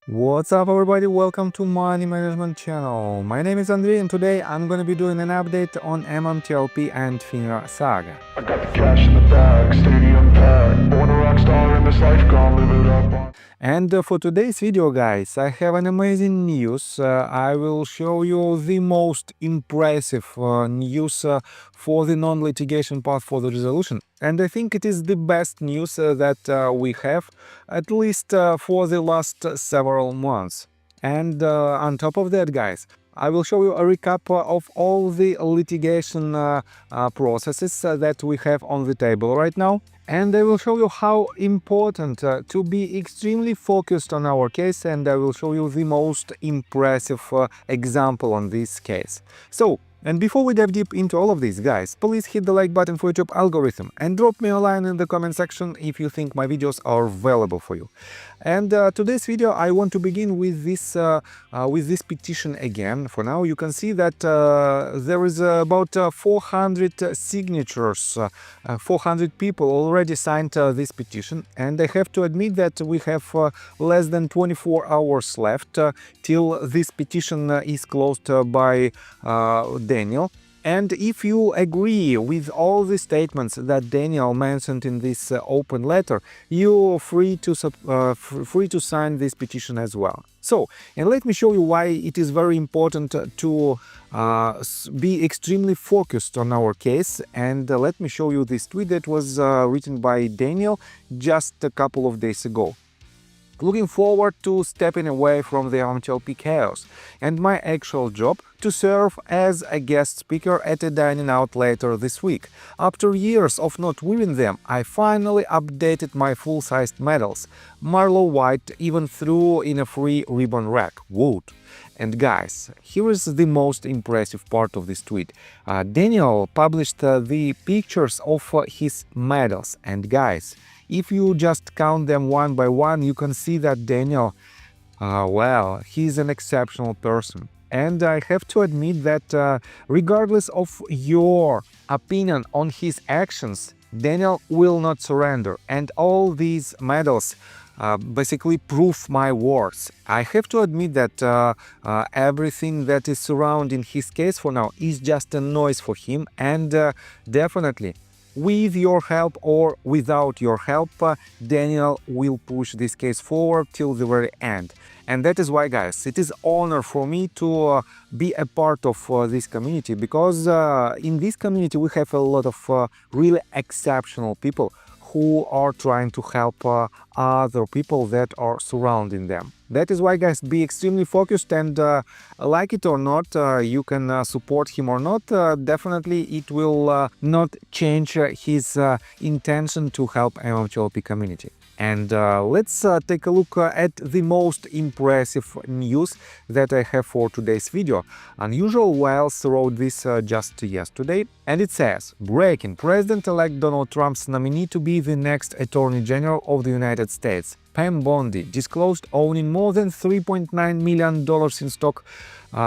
What's up everybody, welcome to Money Management channel. My name is Andrei and today I'm gonna be doing an update on MMTLP and FINRA Saga. I got the cash in the bag, stadium packed. Born a rock star in this life, gonna live it up. And for today's video, guys, I have an amazing news. I will show you the most impressive news for the non-litigation path for the resolution. And I think it is the best news that we have, at least for the last several months. And on top of that, guys, I will show you a recap of all the litigation processes that we have on the table right now. And I will show you how important to be extremely focused on our case, and I will show you the most impressive example on this case. So, and before we dive deep into all of these, guys, please hit the like button for YouTube algorithm and drop me a line in the comment section if you think my videos are valuable for you. And today's video I want to begin with this petition again. For now you can see that there is about 400 signatures, 400 people already signed this petition, and I have to admit that we have less than 24 hours left till this petition is closed by Daniel. And if you agree with all the statements that Daniel mentioned in this open letter, you're free to sign this petition as well. So, and let me show you why it is very important to be extremely focused on our case. And let me show you this tweet that was written by Daniel just a couple of days ago. Looking forward to stepping away from the MMTLP chaos and my actual job to serve as a guest speaker at a dining out later this week. After years of not wearing them, I finally updated my full-sized medals. Marlowe White even threw in a free ribbon rack. Wood. And guys, here is the most impressive part of this tweet. Daniel published the pictures of his medals, and guys, if you just count them one by one, you can see that Daniel, well, he's an exceptional person. And I have to admit that regardless of your opinion on his actions, Daniel will not surrender. And all these medals basically prove my words. I have to admit that everything that is surrounding his case for now is just a noise for him, and definitely with your help or without your help, Daniel will push this case forward till the very end. And that is why, guys, it is honor for me to be a part of this community, because in this community we have a lot of really exceptional people who are trying to help other people that are surrounding them. That is why, guys, be extremely focused, and like it or not, you can support him or not, definitely it will not change his intention to help MMTLP community. And let's take a look at the most impressive news that I have for today's video. Unusual Wells wrote this just yesterday, and it says, breaking: President-elect Donald Trump's nominee to be the next Attorney General of the United States, Pam Bondi, disclosed owning more than $3.9 million in stock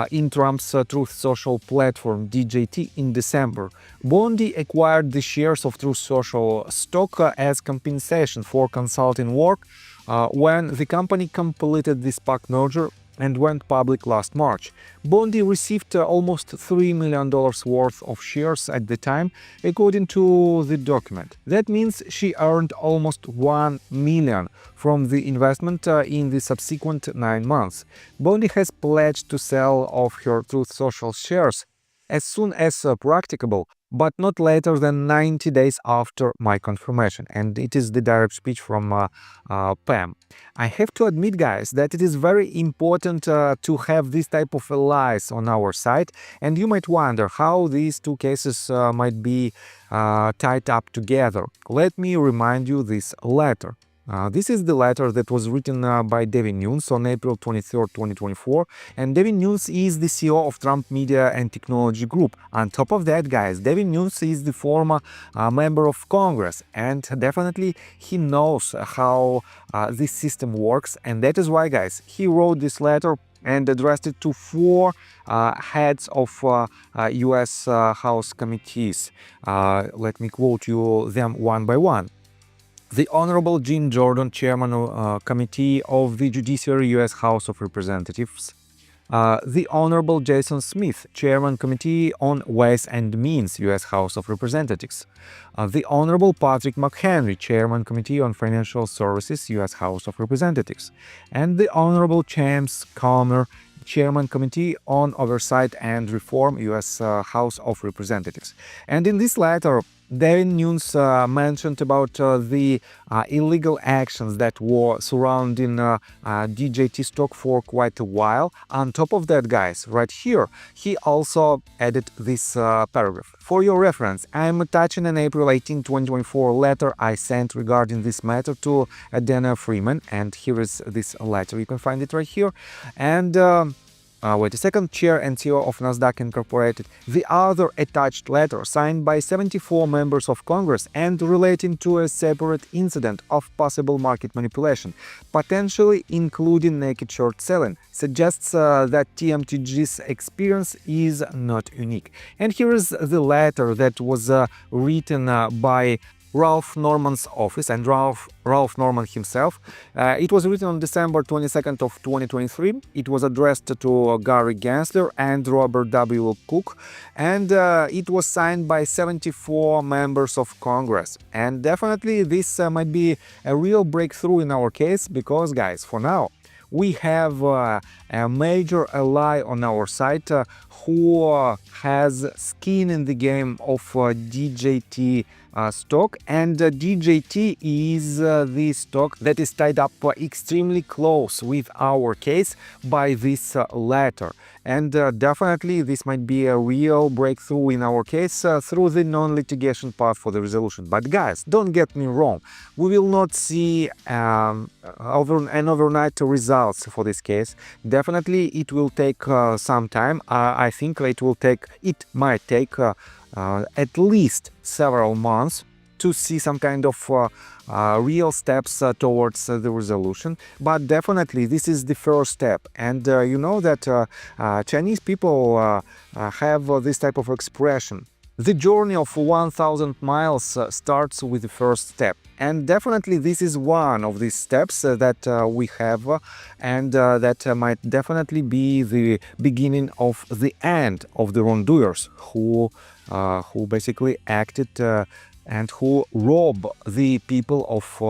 in Trump's Truth Social platform DJT in December. Bondi acquired the shares of Truth Social stock as compensation for consulting work when the company completed the SPAC merger and went public last March. Bondi received almost $3 million worth of shares at the time, according to the document. That means she earned almost $1 million from the investment in the subsequent 9 months. Bondi has pledged to sell off her Truth Social shares as soon as practicable, but not later than 90 days after my confirmation. And it is the direct speech from Pam. I have to admit, guys, that it is very important to have this type of allies on our side, and you might wonder how these two cases might be tied up together. Let me remind you this letter. This is the letter that was written by Devin Nunes on April 23, 2024, and Devin Nunes is the CEO of Trump Media and Technology Group. On top of that, guys, Devin Nunes is the former member of Congress, and definitely he knows how this system works, and that is why, guys, he wrote this letter and addressed it to 4 heads of U.S. House committees. Let me quote you them one by one. the Honorable Jim Jordan, Chairman of Committee of the Judiciary, U.S. House of Representatives, the Honorable Jason Smith, Chairman Committee on Ways and Means, U.S. House of Representatives, the Honorable Patrick McHenry, Chairman Committee on Financial Services, U.S. House of Representatives, and the Honorable James Comer, Chairman Committee on Oversight and Reform, U.S. House of Representatives. And in this letter, Devin Nunes mentioned about the illegal actions that were surrounding DJT stock for quite a while. On top of that, guys, right here, he also added this paragraph. For your reference, I am attaching an April 18, 2024 letter I sent regarding this matter to Dana Freeman, and here is this letter. You can find it right here. And wait a second, Chair and CEO of NASDAQ Incorporated, the other attached letter signed by 74 members of Congress and relating to a separate incident of possible market manipulation, potentially including naked short selling, suggests that TMTG's experience is not unique. And here is the letter that was written by Ralph Norman's office and Ralph Norman himself. It was written on December 22nd of 2023. It was addressed to Gary Gensler and Robert W. Cook, and it was signed by 74 members of Congress. And definitely this might be a real breakthrough in our case because, guys, for now, we have a major ally on our side who has skin in the game of DJT stock, and DJT is the stock that is tied up extremely close with our case by this letter. And definitely this might be a real breakthrough in our case through the non-litigation path for the resolution. But guys, don't get me wrong, we will not see an overnight results for this case. Definitely it will take some time. I think it might take at least several months to see some kind of real steps towards the resolution. But definitely this is the first step. And you know that Chinese people have this type of expression. The journey of 1000 miles starts with the first step. And definitely this is one of these steps that we have, and that might definitely be the beginning of the end of the wrongdoers who basically acted and who rob the people of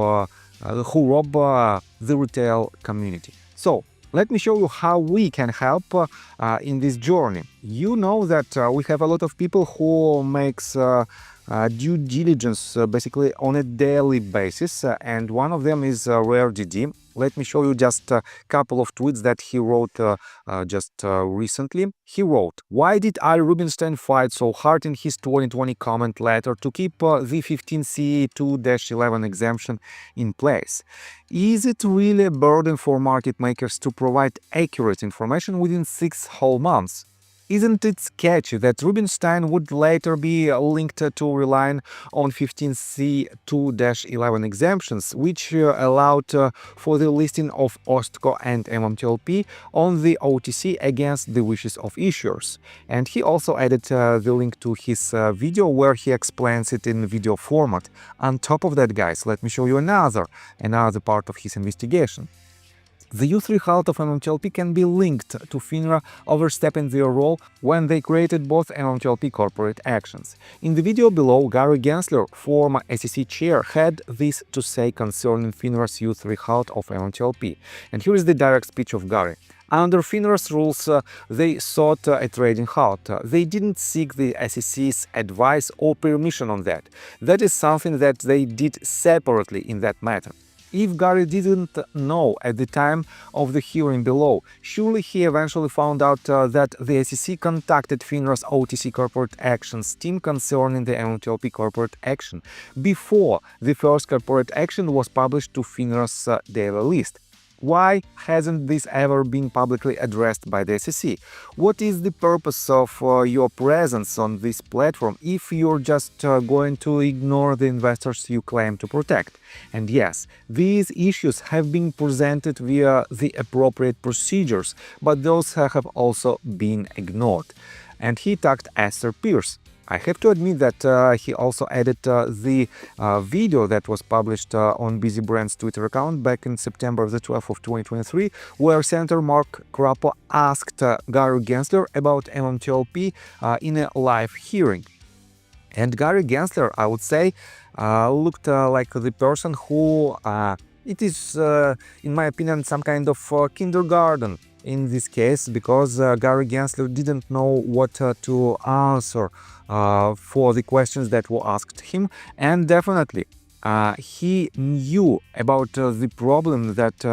the retail community. So let me show you how we can help in this journey. You know that we have a lot of people who makes due diligence basically on a daily basis, and one of them is Rare DD. Let me show you just a couple of tweets that he wrote just recently. He wrote, "Why did Ari Rubinstein fight so hard in his 2020 comment letter to keep the 15C2-11 exemption in place? Is it really a burden for market makers to provide accurate information within 6 whole months? Isn't it sketchy that Rubinstein would later be linked to relying on 15C2-11 exemptions, which allowed for the listing of OSTCO and MMTLP on the OTC against the wishes of issuers?" And he also added the link to his video where he explains it in video format. On top of that, guys, let me show you another part of his investigation. The U3 halt of MMTLP can be linked to FINRA overstepping their role when they created both MMTLP corporate actions. In the video below, Gary Gensler, former SEC chair, had this to say concerning FINRA's U3 halt of MMTLP. And here is the direct speech of Gary. Under FINRA's rules, they sought a trading halt. They didn't seek the SEC's advice or permission on that. That is something that they did separately in that matter. If Gary didn't know at the time of the hearing below, surely he eventually found out that the SEC contacted FINRA's OTC corporate actions team concerning the MMTLP corporate action before the first corporate action was published to FINRA's daily list. Why hasn't this ever been publicly addressed by the SEC? What is the purpose of your presence on this platform if you're just going to ignore the investors you claim to protect? And yes, these issues have been presented via the appropriate procedures, but those have also been ignored. And he tagged Esther Pierce. I have to admit that he also added the video that was published on Busy Brand's Twitter account back in September the 12th of 2023, where Senator Mark Crapo asked Gary Gensler about MMTLP in a live hearing. And Gary Gensler, I would say, looked like the person who, it is, in my opinion, some kind of kindergarten in this case, because Gary Gensler didn't know what to answer for the questions that were asked him, and definitely he knew about the problem that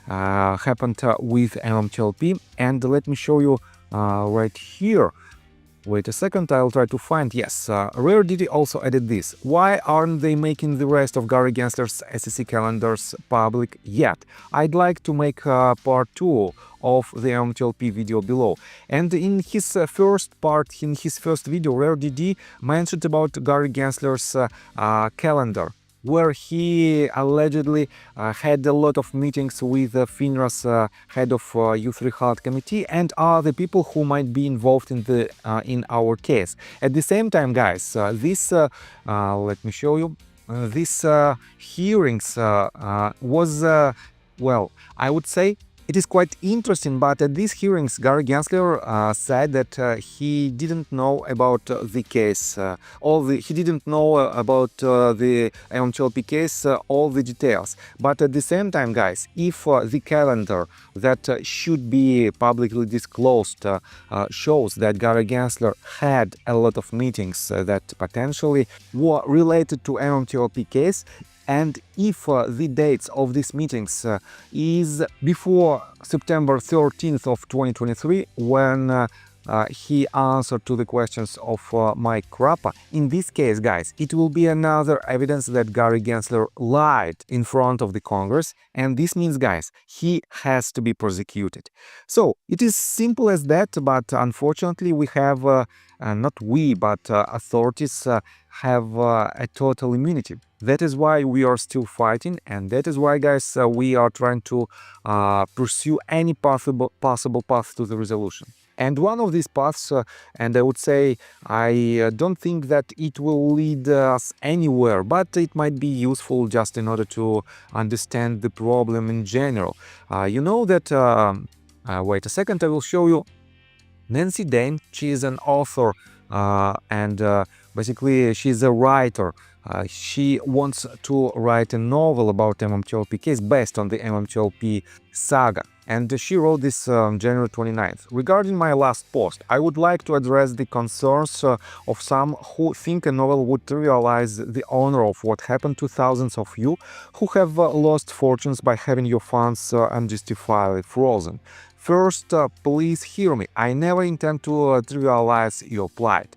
happened with MMTLP, and let me show you right here. Wait a second, I'll try to find. Yes, Rarity also added this. Why aren't they making the rest of Gary Gensler's SEC calendars public yet? I'd like to make part 2 of the MMTLP video below. And in his first part, in his first video, RareDD mentioned about Gary Gensler's calendar, where he allegedly had a lot of meetings with FINRA's head of U3 HALT committee and other people who might be involved in our case. At the same time, guys, this let me show you. This hearings was well, I would say it is quite interesting, but at these hearings, Gary Gensler said that he didn't know about the case, he didn't know about the MMTLP case, all the details. But at the same time, guys, if the calendar that should be publicly disclosed shows that Gary Gensler had a lot of meetings that potentially were related to MMTLP case, and if the dates of these meetings is before September 13th of 2023, when he answered to the questions of Mike Crapo, in this case, guys, it will be another evidence that Gary Gensler lied in front of the Congress, and this means, guys, he has to be prosecuted. So it is simple as that, but unfortunately we have, not we, but authorities have a total immunity. That is why we are still fighting, and that is why, guys, we are trying to pursue any possible path to the resolution. And one of these paths, and I would say I don't think that it will lead us anywhere, but it might be useful just in order to understand the problem in general. You know that, wait a second, I will show you. Nancy Dane, she is an author and basically she's a writer. She wants to write a novel about MMTLP case based on the MMTLP saga. And she wrote this on January 29th. Regarding my last post, I would like to address the concerns of some who think a novel would trivialize the honor of what happened to thousands of you who have lost fortunes by having your funds unjustifiably frozen. First, please hear me. I never intend to trivialize your plight.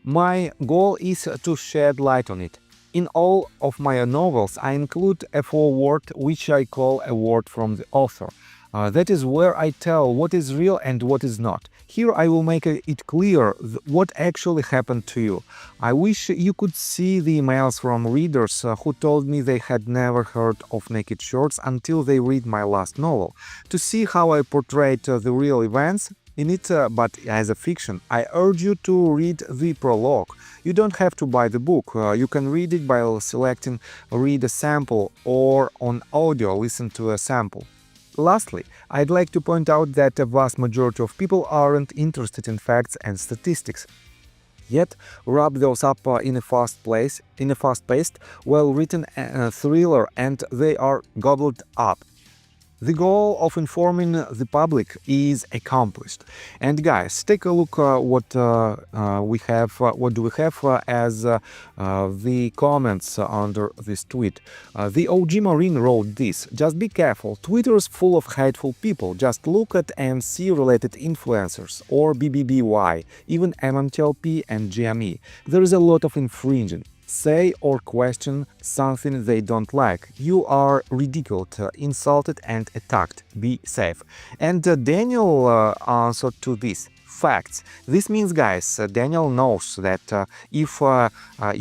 My goal is to shed light on it. In all of my novels, I include a foreword which I call a word from the author. That is where I tell what is real and what is not. Here I will make it clear what actually happened to you. I wish you could see the emails from readers who told me they had never heard of Naked Shorts until they read my last novel. To see how I portrayed the real events in it, but as a fiction, I urge you to read the prologue. You don't have to buy the book. You can read it by selecting read a sample or on audio listen to a sample. Lastly, I'd like to point out that a vast majority of people aren't interested in facts and statistics. Yet wrap those up in a fast-paced, well-written thriller, and they are gobbled up. The goal of informing the public is accomplished. And guys, take a look what we have. What do we have as the comments under this tweet? The OG Marine wrote this: "Just be careful. Twitter is full of hateful people. Just look at AMC-related influencers or BBBY, even MMTLP and GME. There is a lot of infringing. Say or question something they don't like. You are ridiculed, insulted and attacked. Be safe." And Daniel answered to this: facts. This means, guys, Daniel knows that if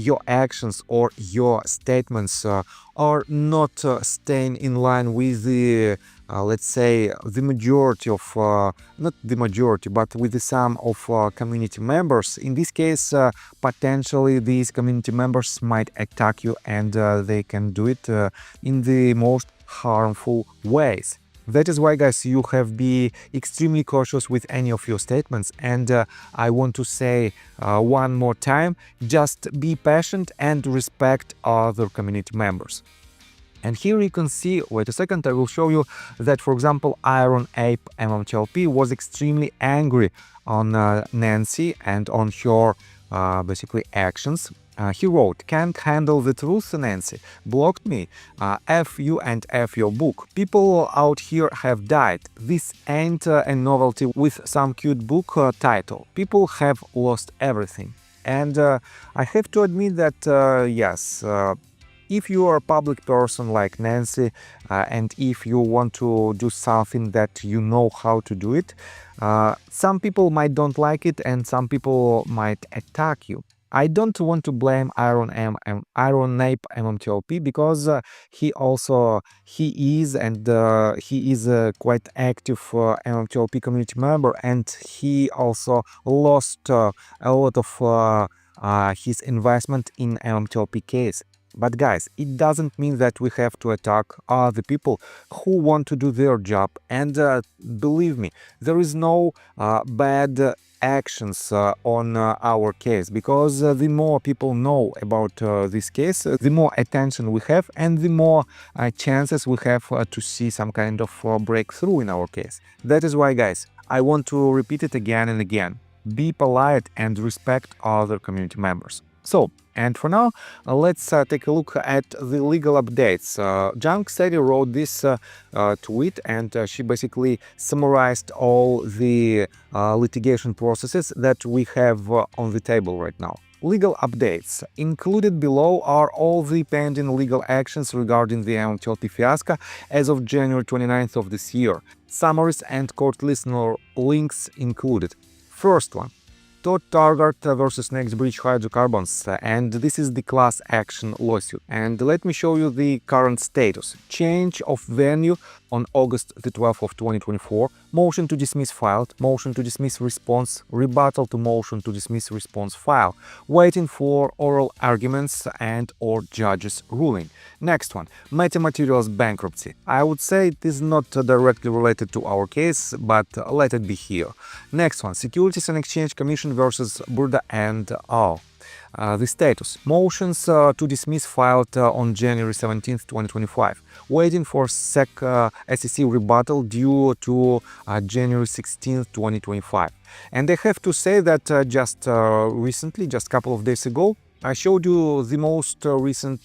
your actions or your statements are not staying in line with the let's say, the majority of, not the majority, but with the sum of community members, in this case, potentially these community members might attack you, and they can do it in the most harmful ways. That is why, guys, you have to be extremely cautious with any of your statements. And I want to say one more time, just be patient and respect other community members. And here you can see, wait a second, I will show you that, for example, Iron Ape MMTLP was extremely angry on Nancy and on her basically actions. He wrote, "Can't handle the truth, Nancy. Blocked me. F you and F your book. People out here have died. This ain't a novelty with some cute book title. People have lost everything." And I have to admit that, yes, if you are a public person like Nancy, and if you want to do something that you know how to do it, some people might don't like it and some people might attack you. I don't want to blame Iron Ape MMTLP because he is a quite active MMTLP community member, and he also lost a lot of his investment in MMTLP case. But guys, it doesn't mean that we have to attack other people who want to do their job. And believe me, there is no bad actions on our case, because the more people know about this case, the more attention we have and the more chances we have to see some kind of breakthrough in our case. That is why, guys, I want to repeat it again and again. Be polite and respect other community members. So, and for now, let's take a look at the legal updates. Junk Sadie wrote this tweet, and she basically summarized all the litigation processes that we have on the table right now. Legal updates. Included below are all the pending legal actions regarding the MMTLP fiasco as of January 29th of this year. Summaries and court listener links included. First one. Torchlight versus NextBridge Hydrocarbons, and this is the class action lawsuit. And let me show you the current status. Change of venue on August the 12th of 2024. Motion to dismiss filed. Motion to dismiss response. Rebuttal to motion to dismiss response filed. Waiting for oral arguments and or judge's ruling. Next one. Metamaterials bankruptcy. I would say it is not directly related to our case, but let it be here. Next one. Securities and Exchange Commission versus Burda and Al. The status. Motions to dismiss filed on January 17th, 2025. Waiting for SEC rebuttal due to January 16th, 2025. And I have to say that just recently, just a couple of days ago, I showed you the most recent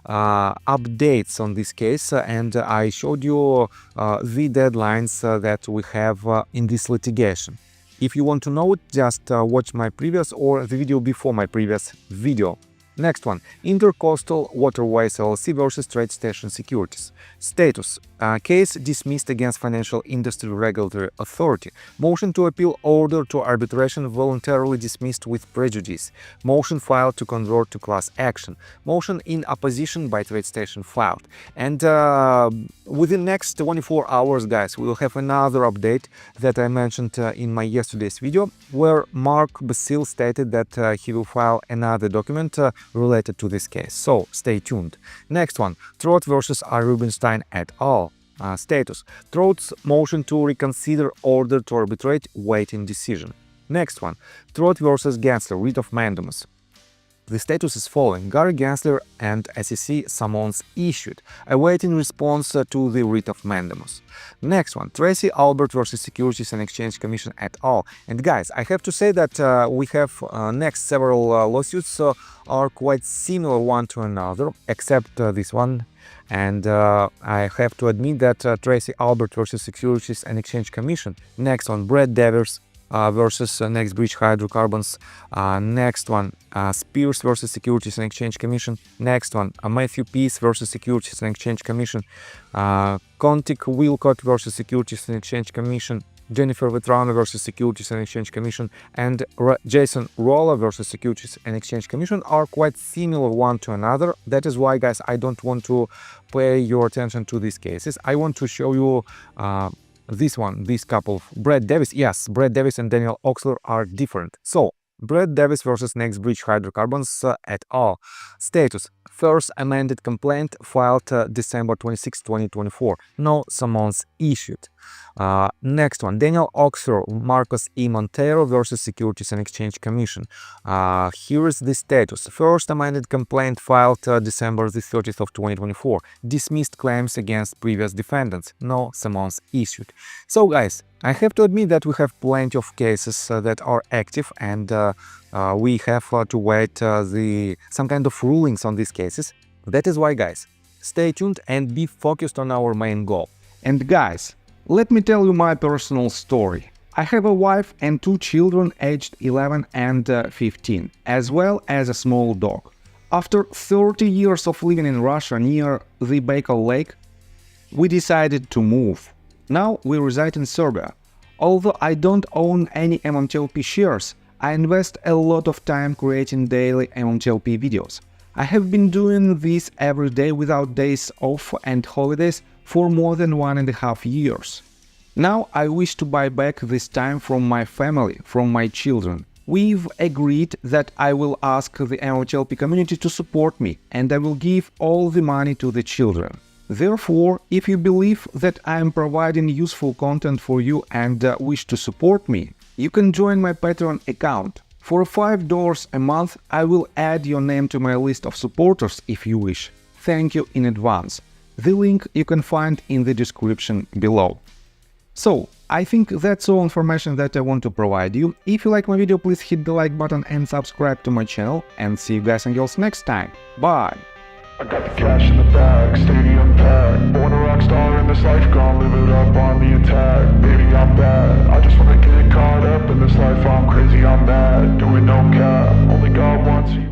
updates on this case, and I showed you the deadlines that we have in this litigation. If you want to know it, just watch my previous or the video before my previous video. Next one. Intercoastal Waterways LLC versus Trade Station Securities. Status. Case dismissed against Financial Industry Regulatory Authority. Motion to appeal order to arbitration voluntarily dismissed with prejudice. Motion filed to convert to class action. Motion in opposition by Trade Station filed. And within next 24 hours, guys, we will have another update that I mentioned in my yesterday's video, where Mark Basile stated that he will file another document related to this case. So stay tuned. Next one. Trott versus R. Rubinstein et al. Status. Trott's motion to reconsider order to arbitrate waiting decision. Next one. Trott versus Gensler, writ of mandamus. The status is following. Gary Gensler and SEC summons issued, awaiting response to the writ of mandamus. Next one. Tracy Albert versus Securities and Exchange Commission et al. And guys, I have to say that we have next several lawsuits are quite similar one to another, except this one. And I have to admit that Tracy Albert versus Securities and Exchange Commission. Next one. Brad Devers versus NextBridge Hydrocarbons. Next one. Spears versus Securities and Exchange Commission. Next one. Matthew Peace versus Securities and Exchange Commission. Contic Wilcott versus Securities and Exchange Commission. Jennifer Vetrano versus Securities and Exchange Commission, and Jason Rolla versus Securities and Exchange Commission are quite similar one to another. That is why, guys, I don't want to pay your attention to these cases. I want to show you this couple. Brad Davis, yes, Brad Davis and Daniel Oxler are different. So, Brad Davis versus NextBridge Hydrocarbons et al. Status: first amended complaint filed December 26, 2024. No summons issued. Next one, Daniel Oxler, Marcos E. Montero versus Securities and Exchange Commission. Here is the status. First amended complaint filed December the 30th of 2024. Dismissed claims against previous defendants. No summons issued. So, guys, I have to admit that we have plenty of cases that are active, and we have to wait some kind of rulings on these cases. That is why, guys, stay tuned and be focused on our main goal. And guys, let me tell you my personal story. I have a wife and 2 children aged 11 and 15, as well as a small dog. After 30 years of living in Russia near the Baikal Lake, we decided to move. Now we reside in Serbia. Although I don't own any MMTLP shares, I invest a lot of time creating daily MMTLP videos. I have been doing this every day without days off and holidays for more than 1.5 years. Now I wish to buy back this time from my family, from my children. We've agreed that I will ask the MMTLP community to support me, and I will give all the money to the children. Therefore, if you believe that I am providing useful content for you and wish to support me, you can join my Patreon account. For $5 a month, I will add your name to my list of supporters if you wish. Thank you in advance. The link you can find in the description below. So, I think that's all information that I want to provide you. If you like my video, please hit the like button and subscribe to my channel, and see you guys and girls next time. Bye! I got the cash in the bag, stadium packed. Born a rock star in this life, gonna live it up on the attack. Baby, I'm bad, I just wanna get caught up in this life. I'm crazy, I'm mad, doing no cap. Only God wants you.